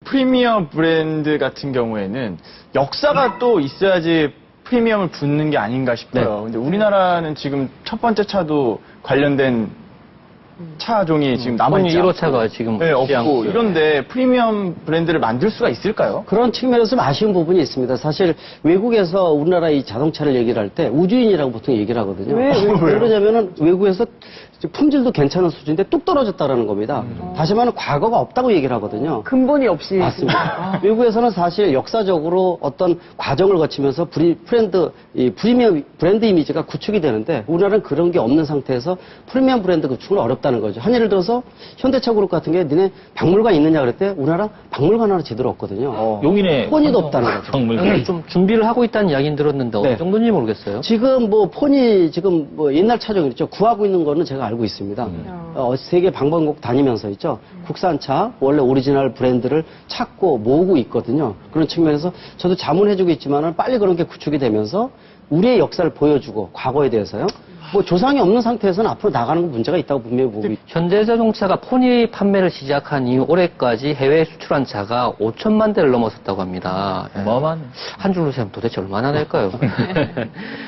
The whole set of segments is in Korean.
프리미엄 브랜드 같은 경우에는 역사가 또 있어야지 프리미엄을 붙는 게 아닌가 싶어요. 근데 우리나라는 지금 첫 번째 차도 관련된 차종이 지금 남아있지 않고 1호차가 지금 네, 없고 이런데 프리미엄 브랜드를 만들 수가 있을까요? 그런 측면에서 좀 아쉬운 부분이 있습니다. 사실 외국에서 우리나라 이 자동차를 얘기를 할 때 우주인이라고 보통 얘기를 하거든요. 왜 그러냐면은 외국에서 품질도 괜찮은 수준인데 뚝 떨어졌다라는 겁니다. 다시 말하면 과거가 없다고 얘기를 하거든요. 근본이 없이. 맞습니다. 외국에서는 사실 역사적으로 어떤 과정을 거치면서 프리미엄 브랜드 이미지가 구축이 되는데 우리나라는 그런 게 없는 상태에서 프리미엄 브랜드 구축은 어렵다는 거죠. 한 예를 들어서 현대차 그룹 같은 게 니네 박물관 있느냐 그랬대 우리나라 박물관 하나 제대로 없거든요. 용인에 폰이도 없다는 거죠. 박물관. 좀 준비를 하고 있다는 이야기는 들었는데 네. 어느 정도인지 모르겠어요. 지금 뭐 폰이 지금 뭐 옛날 차종 있죠. 구하고 있는 거는 제가 알고 있습니다. 세계 방방곡 다니면서 있죠. 국산차 원래 오리지널 브랜드를 찾고 모으고 있거든요. 그런 측면에서 저도 자문해주고 있지만은 빨리 그런 게 구축이 되면서 우리의 역사를 보여주고 과거에 대해서요. 뭐 조상이 없는 상태에서는 앞으로 나가는 건 문제가 있다고 분명히 보고 있죠. 현대자동차가 폰이 판매를 시작한 이후 올해까지 해외에 수출한 차가 5천만 대를 넘어섰다고 합니다. 어마어마하네. 한 줄로 세면 도대체 얼마나 될까요?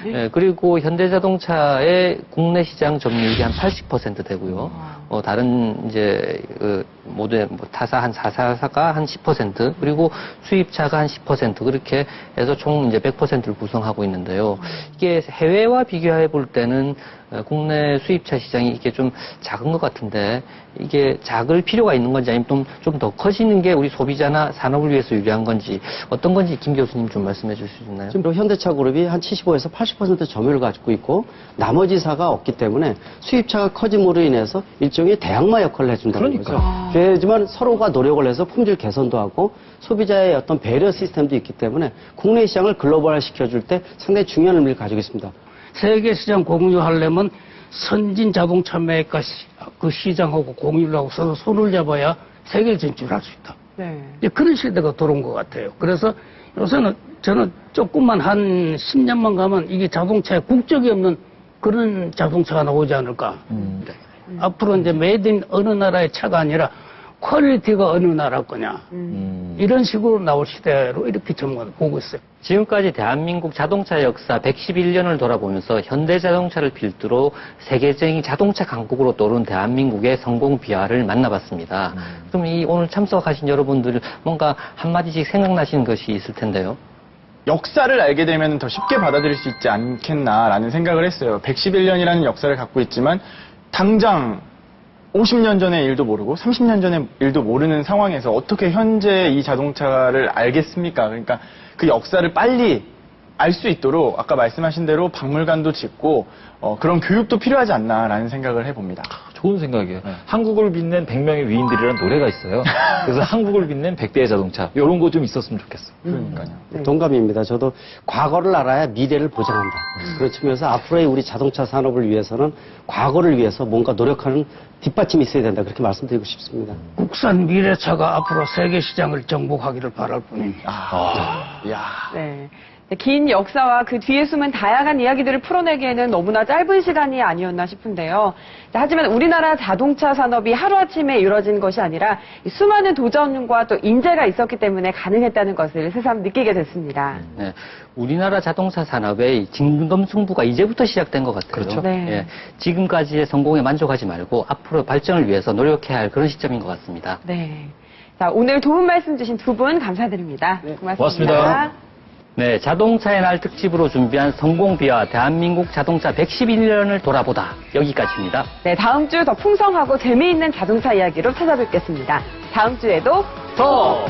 예, 그리고 현대자동차의 국내 시장 점유율이 한 80% 되고요. 다른 이제 모두 타사 한 4사가 한 10% 그리고 수입차가 한 10% 그렇게 해서 총 이제 100%를 구성하고 있는데요. 이게 해외와 비교해 볼 때는 국내 수입차 시장이 이게 좀 작은 것 같은데 이게 작을 필요가 있는 건지 아니면 좀 더 커지는 게 우리 소비자나 산업을 위해서 유리한 건지 어떤 건지 김 교수님 좀 말씀해 주실 수 있나요? 지금 현대차 그룹이 한 75에서 80% 점유율을 가지고 있고 나머지 사가 없기 때문에 수입차가 커짐으로 인해서 일종의 대항마 역할을 해준다는 거죠. 하지만 서로가 노력을 해서 품질 개선도 하고 소비자의 어떤 배려 시스템도 있기 때문에 국내 시장을 글로벌화 시켜줄 때 상당히 중요한 의미를 가지고 있습니다. 세계 시장 공유하려면 선진 자동차 메이커 그 시장하고 공유를 하고 서로 손을 잡아야 세계 진출할 수 있다. 네. 이제 그런 시대가 들어온 것 같아요. 그래서 요새는 저는 조금만 한 10년만 가면 이게 자동차에 국적이 없는 그런 자동차가 나오지 않을까. 앞으로 이제 메이드 인 어느 나라의 차가 아니라 퀄리티가 어느 나라 거냐. 이런 식으로 나올 시대로 이렇게 저는 보고 있어요. 지금까지 대한민국 자동차 역사 111년을 돌아보면서 현대자동차를 필두로 세계적인 자동차 강국으로 떠오른 대한민국의 성공 비화를 만나봤습니다. 그럼 오늘 참석하신 여러분들 뭔가 한마디씩 생각나시는 것이 있을 텐데요. 역사를 알게 되면 더 쉽게 받아들일 수 있지 않겠나라는 생각을 했어요. 111년이라는 역사를 갖고 있지만 당장 50년 전의 일도 모르고 30년 전의 일도 모르는 상황에서 어떻게 현재 이 자동차를 알겠습니까? 그러니까 그 역사를 빨리 알 수 있도록 아까 말씀하신 대로 박물관도 짓고 그런 교육도 필요하지 않나라는 생각을 해봅니다. 좋은 생각이에요. 한국을 빛낸 100명의 위인들이라는 노래가 있어요. 그래서 한국을 빛낸 100대의 자동차. 이런 거 좀 있었으면 좋겠어. 그러니까요. 동감입니다. 저도 과거를 알아야 미래를 보장한다. 그런 측면에서 앞으로의 우리 자동차 산업을 위해서는 과거를 위해서 뭔가 노력하는 뒷받침이 있어야 된다. 그렇게 말씀드리고 싶습니다. 국산 미래차가 앞으로 세계 시장을 정복하기를 바랄 뿐입니다. 네. 긴 역사와 그 뒤에 숨은 다양한 이야기들을 풀어내기에는 너무나 짧은 시간이 아니었나 싶은데요. 하지만 우리나라 자동차 산업이 하루아침에 이루어진 것이 아니라 수많은 도전과 또 인재가 있었기 때문에 가능했다는 것을 새삼 느끼게 됐습니다. 네, 우리나라 자동차 산업의 진검승부가 이제부터 시작된 것 같아요. 그렇죠. 네. 예, 지금까지의 성공에 만족하지 말고 앞으로 발전을 위해서 노력해야 할 그런 시점인 것 같습니다. 네. 자, 오늘 도움 말씀 주신 두 분 감사드립니다. 고맙습니다. 네, 자동차의 날 특집으로 준비한 성공비와 대한민국 자동차 111년을 돌아보다 여기까지입니다. 네, 다음 주 더 풍성하고 재미있는 자동차 이야기로 찾아뵙겠습니다. 다음 주에도 더